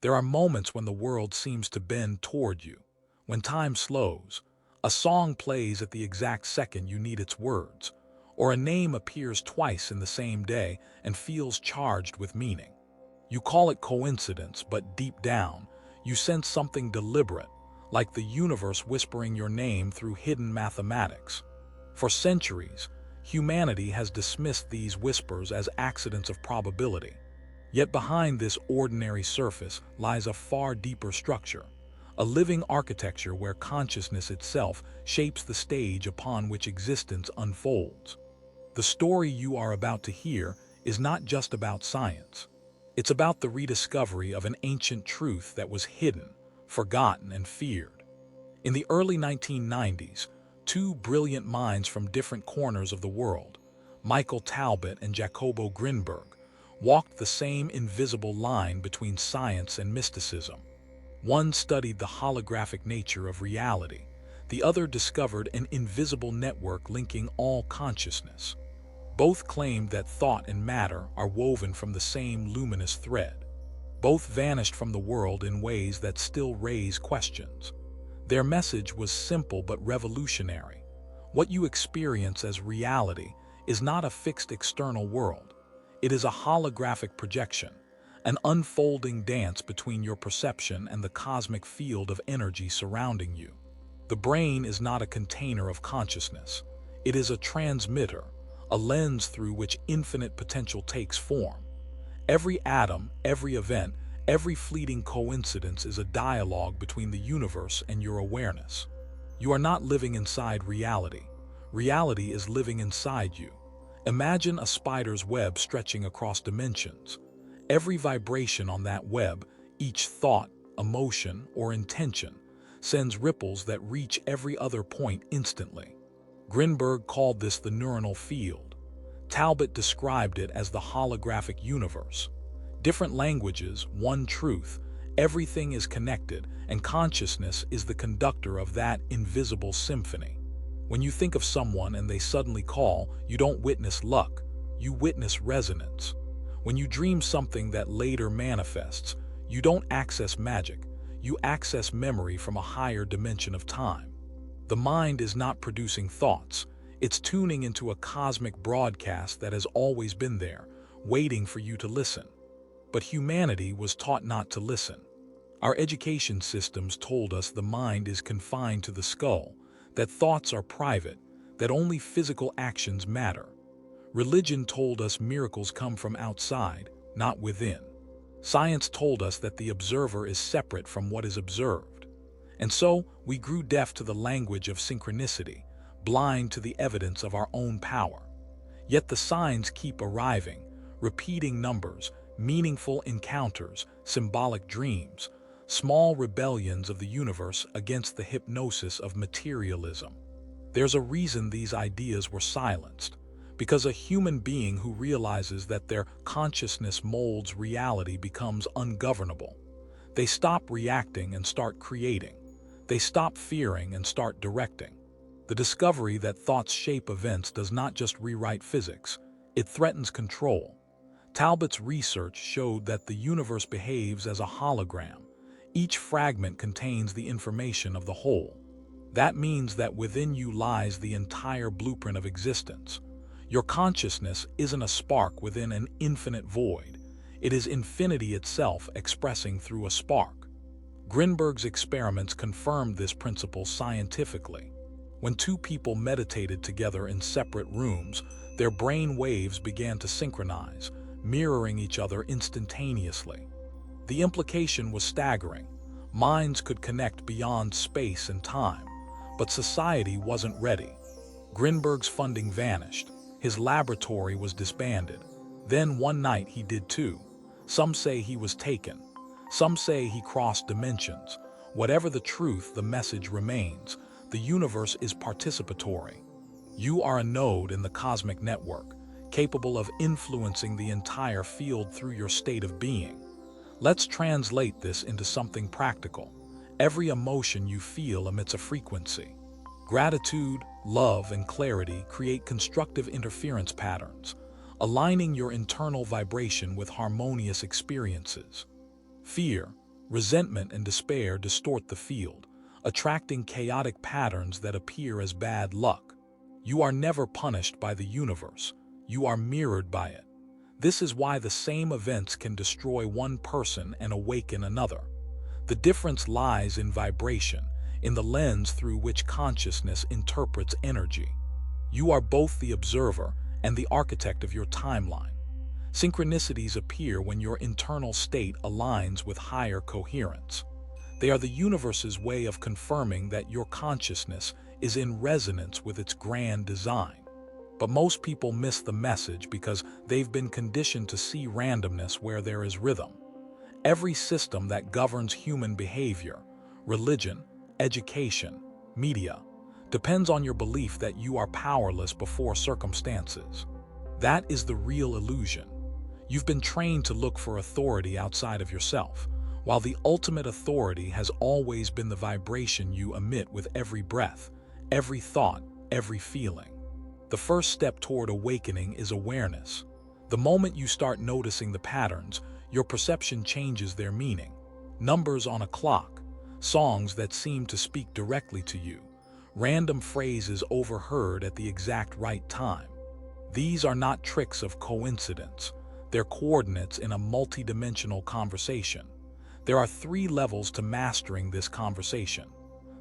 There are moments when the world seems to bend toward you, when time slows, a song plays at the exact second you need its words, or a name appears twice in the same day and feels charged with meaning. You call it coincidence, but deep down, you sense something deliberate, like the universe whispering your name through hidden mathematics. For centuries, humanity has dismissed these whispers as accidents of probability. Yet behind this ordinary surface lies a far deeper structure, a living architecture where consciousness itself shapes the stage upon which existence unfolds. The story you are about to hear is not just about science. It's about the rediscovery of an ancient truth that was hidden, forgotten, and feared. In the early 1990s, two brilliant minds from different corners of the world, Michael Talbot and Jacobo Grinberg, walked the same invisible line between science and mysticism. One studied the holographic nature of reality. The other discovered an invisible network linking all consciousness. Both claimed that thought and matter are woven from the same luminous thread. Both vanished from the world in ways that still raise questions. Their message was simple but revolutionary. What you experience as reality is not a fixed external world. It is a holographic projection, an unfolding dance between your perception and the cosmic field of energy surrounding you. The brain is not a container of consciousness. It is a transmitter, a lens through which infinite potential takes form. Every atom, every event, every fleeting coincidence is a dialogue between the universe and your awareness. You are not living inside reality. Reality is living inside you. Imagine a spider's web stretching across dimensions. Every vibration on that web, each thought, emotion, or intention, sends ripples that reach every other point instantly. Grinberg called this the neuronal field. Talbot described it as the holographic universe. Different languages, one truth, everything is connected, and consciousness is the conductor of that invisible symphony. When you think of someone and they suddenly call, you don't witness luck, you witness resonance. When you dream something that later manifests, you don't access magic, you access memory from a higher dimension of time. The mind is not producing thoughts, it's tuning into a cosmic broadcast that has always been there, waiting for you to listen. But humanity was taught not to listen. Our education systems told us the mind is confined to the skull, that thoughts are private, that only physical actions matter. Religion told us miracles come from outside, not within. Science told us that the observer is separate from what is observed. And so, we grew deaf to the language of synchronicity, blind to the evidence of our own power. Yet the signs keep arriving, repeating numbers, meaningful encounters, symbolic dreams, small rebellions of the universe against the hypnosis of materialism. There's a reason these ideas were silenced, because a human being who realizes that their consciousness molds reality becomes ungovernable. They stop reacting and start creating. They stop fearing and start directing. The discovery that thoughts shape events does not just rewrite physics, it threatens control. Talbot's research showed that the universe behaves as a hologram. Each fragment contains the information of the whole. That means that within you lies the entire blueprint of existence. Your consciousness isn't a spark within an infinite void. It is infinity itself expressing through a spark. Grinberg's experiments confirmed this principle scientifically. When two people meditated together in separate rooms, their brain waves began to synchronize, mirroring each other instantaneously. The implication was staggering. Minds could connect beyond space and time, but society wasn't ready. Grinberg's funding vanished. His laboratory was disbanded. Then one night he did too. Some say he was taken. Some say he crossed dimensions. Whatever the truth, the message remains. The universe is participatory. You are a node in the cosmic network, capable of influencing the entire field through your state of being. Let's translate this into something practical. Every emotion you feel emits a frequency. Gratitude, love, and clarity create constructive interference patterns, aligning your internal vibration with harmonious experiences. Fear, Resentment and despair distort the field, attracting chaotic patterns that appear as bad luck. You are never punished by the universe. You are mirrored by it. This is why the same events can destroy one person and awaken another. The difference lies in vibration, in the lens through which consciousness interprets energy. You are both the observer and the architect of your timeline. Synchronicities appear when your internal state aligns with higher coherence. They are the universe's way of confirming that your consciousness is in resonance with its grand design. But most people miss the message because they've been conditioned to see randomness where there is rhythm. Every system that governs human behavior, religion, education, media, depends on your belief that you are powerless before circumstances. That is the real illusion. You've been trained to look for authority outside of yourself, while the ultimate authority has always been the vibration you emit with every breath, every thought, every feeling. The first step toward awakening is awareness. The moment you start noticing the patterns, your perception changes their meaning. Numbers on a clock, songs that seem to speak directly to you, random phrases overheard at the exact right time. These are not tricks of coincidence. They're coordinates in a multidimensional conversation. There are 3 levels to mastering this conversation.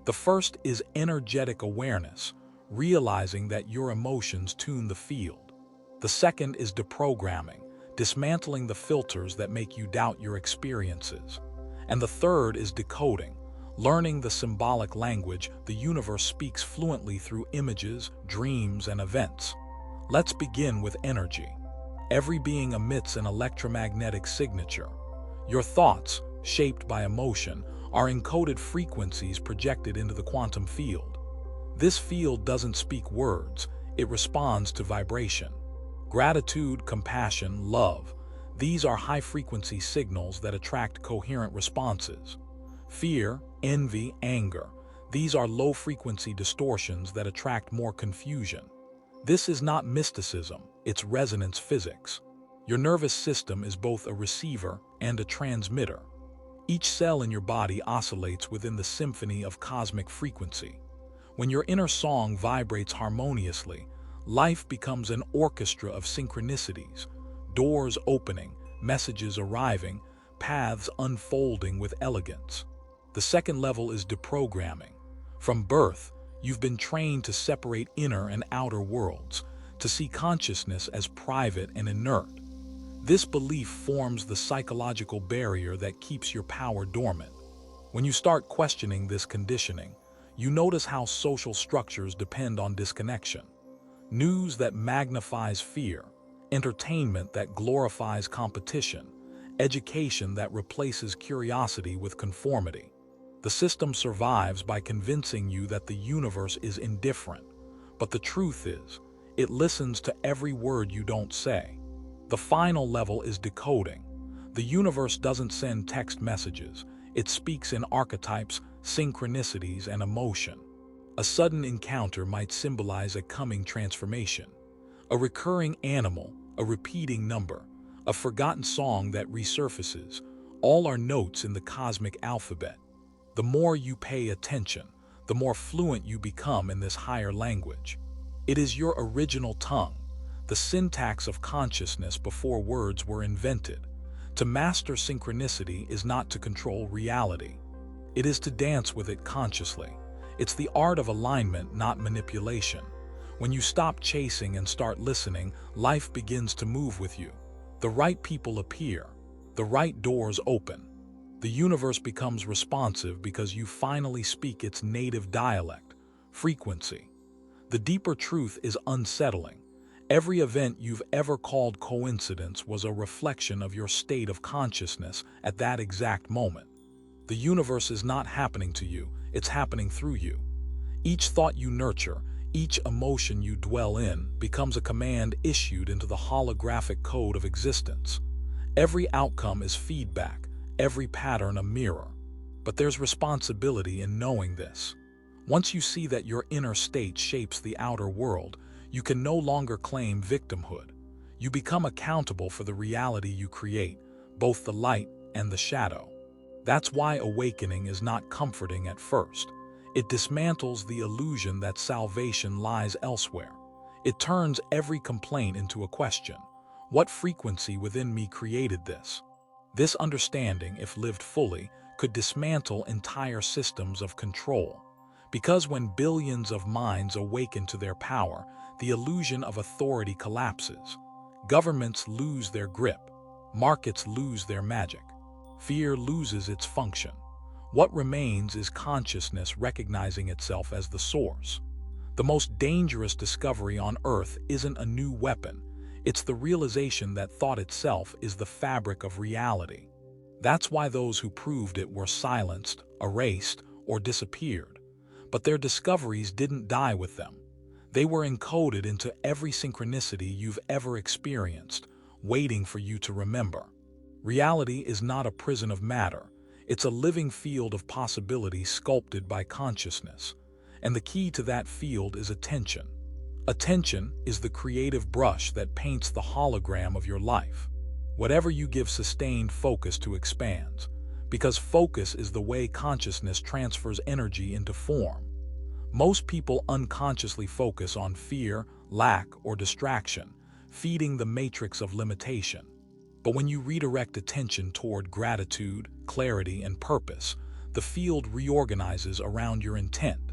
The first is energetic awareness, realizing that your emotions tune the field. The second is deprogramming, dismantling the filters that make you doubt your experiences. And the third is decoding, learning the symbolic language the universe speaks fluently through images, dreams, and events. Let's begin with energy. Every being emits an electromagnetic signature. Your thoughts, shaped by emotion, are encoded frequencies projected into the quantum field. This field doesn't speak words, it responds to vibration. Gratitude, compassion, love, these are high-frequency signals that attract coherent responses. Fear, envy, anger, these are low-frequency distortions that attract more confusion. This is not mysticism, it's resonance physics. Your nervous system is both a receiver and a transmitter. Each cell in your body oscillates within the symphony of cosmic frequency. When your inner song vibrates harmoniously, life becomes an orchestra of synchronicities, doors opening, messages arriving, paths unfolding with elegance. The second level is deprogramming. From birth, you've been trained to separate inner and outer worlds, to see consciousness as private and inert. This belief forms the psychological barrier that keeps your power dormant. When you start questioning this conditioning, you notice how social structures depend on disconnection. News that magnifies fear, entertainment that glorifies competition, education that replaces curiosity with conformity. The system survives by convincing you that the universe is indifferent, but the truth is, it listens to every word you don't say. The final level is decoding. The universe doesn't send text messages, it speaks in archetypes, synchronicities, and emotion. A sudden encounter might symbolize a coming transformation. A recurring animal, a repeating number, a forgotten song that resurfaces, all are notes in the cosmic alphabet. The more you pay attention, the more fluent you become in this higher language. It is your original tongue, the syntax of consciousness before words were invented. To master synchronicity is not to control reality. It is to dance with it consciously. It's the art of alignment, not manipulation. When you stop chasing and start listening, life begins to move with you. The right people appear. The right doors open. The universe becomes responsive because you finally speak its native dialect, frequency. The deeper truth is unsettling. Every event you've ever called coincidence was a reflection of your state of consciousness at that exact moment. The universe is not happening to you, it's happening through you. Each thought you nurture, each emotion you dwell in, becomes a command issued into the holographic code of existence. Every outcome is feedback, every pattern a mirror. But there's responsibility in knowing this. Once you see that your inner state shapes the outer world, you can no longer claim victimhood. You become accountable for the reality you create, both the light and the shadow. That's why awakening is not comforting at first. It dismantles the illusion that salvation lies elsewhere. It turns every complaint into a question. What frequency within me created this? This understanding, if lived fully, could dismantle entire systems of control. Because when billions of minds awaken to their power, the illusion of authority collapses. Governments lose their grip. Markets lose their magic. Fear loses its function. What remains is consciousness recognizing itself as the source. The most dangerous discovery on Earth isn't a new weapon. It's the realization that thought itself is the fabric of reality. That's why those who proved it were silenced, erased, or disappeared. But their discoveries didn't die with them. They were encoded into every synchronicity you've ever experienced, waiting for you to remember. Reality is not a prison of matter. It's a living field of possibility sculpted by consciousness. And the key to that field is attention. Attention is the creative brush that paints the hologram of your life. Whatever you give sustained focus to expands, because focus is the way consciousness transfers energy into form. Most people unconsciously focus on fear, lack, or distraction, feeding the matrix of limitation. But when you redirect attention toward gratitude, clarity, and purpose, the field reorganizes around your intent.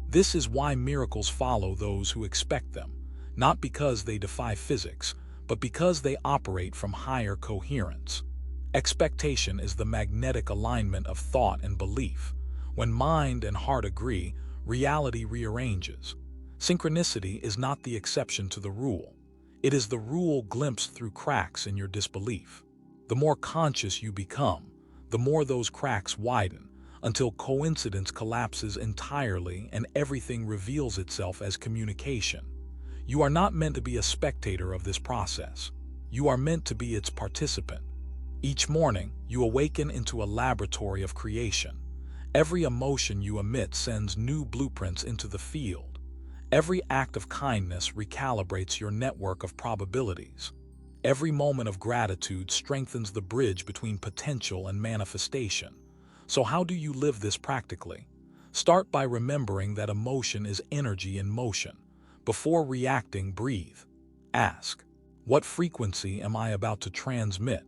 This is why miracles follow those who expect them, not because they defy physics, but because they operate from higher coherence. Expectation is the magnetic alignment of thought and belief. When mind and heart agree, reality rearranges. Synchronicity is not the exception to the rule. It is the rule glimpsed through cracks in your disbelief. The more conscious you become, the more those cracks widen, until coincidence collapses entirely and everything reveals itself as communication. You are not meant to be a spectator of this process. You are meant to be its participant. Each morning, you awaken into a laboratory of creation. Every emotion you emit sends new blueprints into the field. Every act of kindness recalibrates your network of probabilities. Every moment of gratitude strengthens the bridge between potential and manifestation. So how do you live this practically? Start by remembering that emotion is energy in motion. Before reacting, breathe. Ask, what frequency am I about to transmit?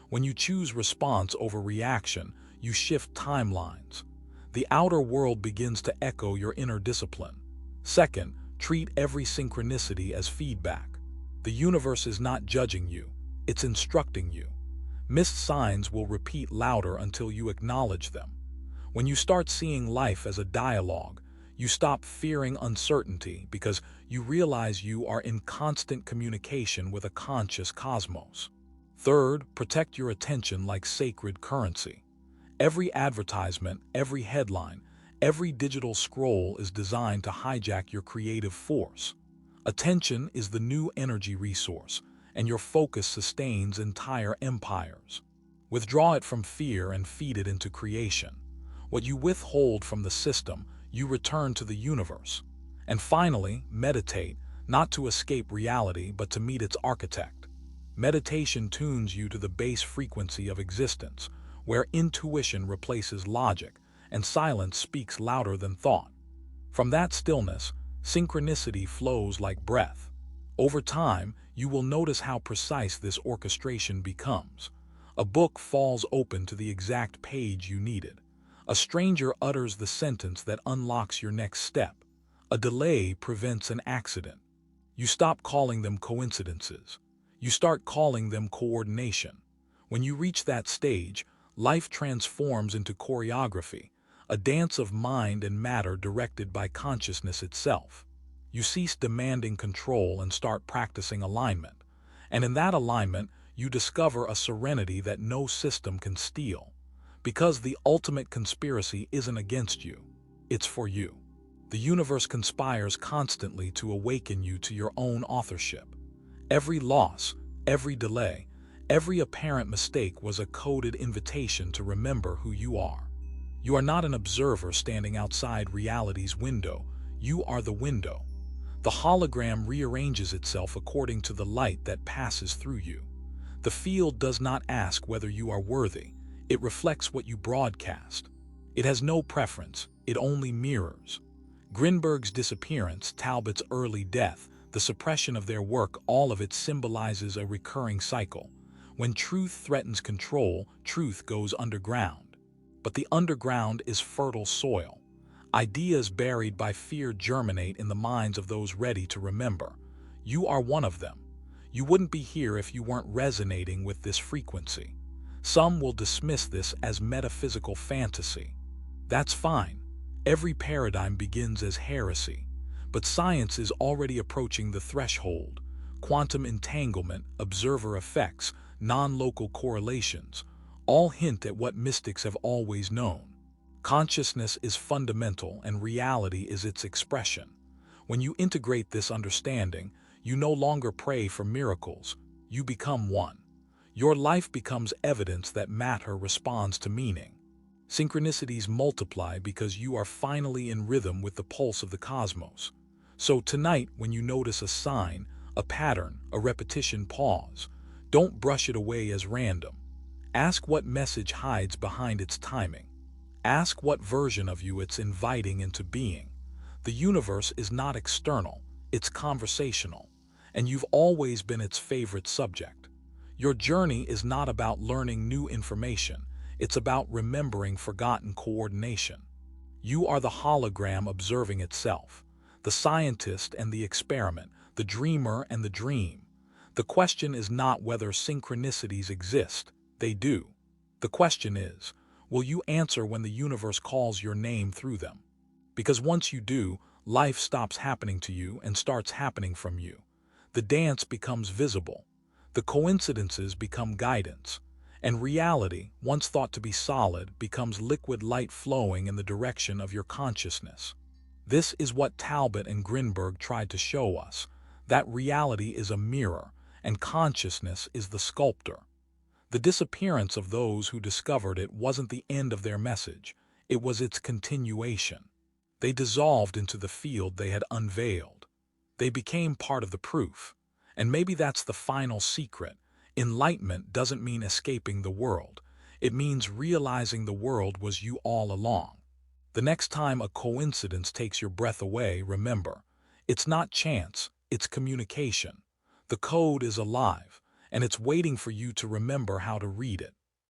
When you choose response over reaction, you shift timelines. The outer world begins to echo your inner discipline. Second, treat every synchronicity as feedback. The universe is not judging you, it's instructing you. Missed signs will repeat louder until you acknowledge them. When you start seeing life as a dialogue, you stop fearing uncertainty because you realize you are in constant communication with a conscious cosmos. Third, protect your attention like sacred currency. Every advertisement, every headline, every digital scroll is designed to hijack your creative force. Attention is the new energy resource, and your focus sustains entire empires. Withdraw it from fear and feed it into creation. What you withhold from the system, you return to the universe. And finally, meditate, not to escape reality, but to meet its architect. Meditation tunes you to the base frequency of existence, where intuition replaces logic and silence speaks louder than thought. From that stillness, synchronicity flows like breath. Over time, you will notice how precise this orchestration becomes. A book falls open to the exact page you needed. A stranger utters the sentence that unlocks your next step. A delay prevents an accident. You stop calling them coincidences. You start calling them coordination. When you reach that stage, life transforms into choreography, a dance of mind and matter directed by consciousness itself. You cease demanding control and start practicing alignment. And in that alignment, you discover a serenity that no system can steal. Because the ultimate conspiracy isn't against you, it's for you. The universe conspires constantly to awaken you to your own authorship. Every loss, every delay, every apparent mistake was a coded invitation to remember who you are. You are not an observer standing outside reality's window. You are the window. The hologram rearranges itself according to the light that passes through you. The field does not ask whether you are worthy. It reflects what you broadcast. It has no preference, it only mirrors. Grinberg's disappearance, Talbot's early death, the suppression of their work, all of it symbolizes a recurring cycle. When truth threatens control, truth goes underground. But the underground is fertile soil. Ideas buried by fear germinate in the minds of those ready to remember. You are one of them. You wouldn't be here if you weren't resonating with this frequency. Some will dismiss this as metaphysical fantasy. That's fine. Every paradigm begins as heresy. But science is already approaching the threshold. Quantum entanglement, observer effects, non-local correlations, all hint at what mystics have always known. Consciousness is fundamental and reality is its expression. When you integrate this understanding, you no longer pray for miracles, you become one. Your life becomes evidence that matter responds to meaning. Synchronicities multiply because you are finally in rhythm with the pulse of the cosmos. So tonight, when you notice a sign, a pattern, a repetition, pause. Don't brush it away as random. Ask what message hides behind its timing. Ask what version of you it's inviting into being. The universe is not external, it's conversational, and you've always been its favorite subject. Your journey is not about learning new information, it's about remembering forgotten coordination. You are the hologram observing itself, the scientist and the experiment, the dreamer and the dream. The question is not whether synchronicities exist, they do. The question is, will you answer when the universe calls your name through them? Because once you do, life stops happening to you and starts happening from you. The dance becomes visible. The coincidences become guidance. And reality, once thought to be solid, becomes liquid light flowing in the direction of your consciousness. This is what Talbot and Grinberg tried to show us, that reality is a mirror, and consciousness is the sculptor. The disappearance of those who discovered it wasn't the end of their message, it was its continuation. They dissolved into the field they had unveiled. They became part of the proof. And maybe that's the final secret. Enlightenment doesn't mean escaping the world. It means realizing the world was you all along. The next time a coincidence takes your breath away, remember, it's not chance, it's communication. The code is alive, and it's waiting for you to remember how to read it.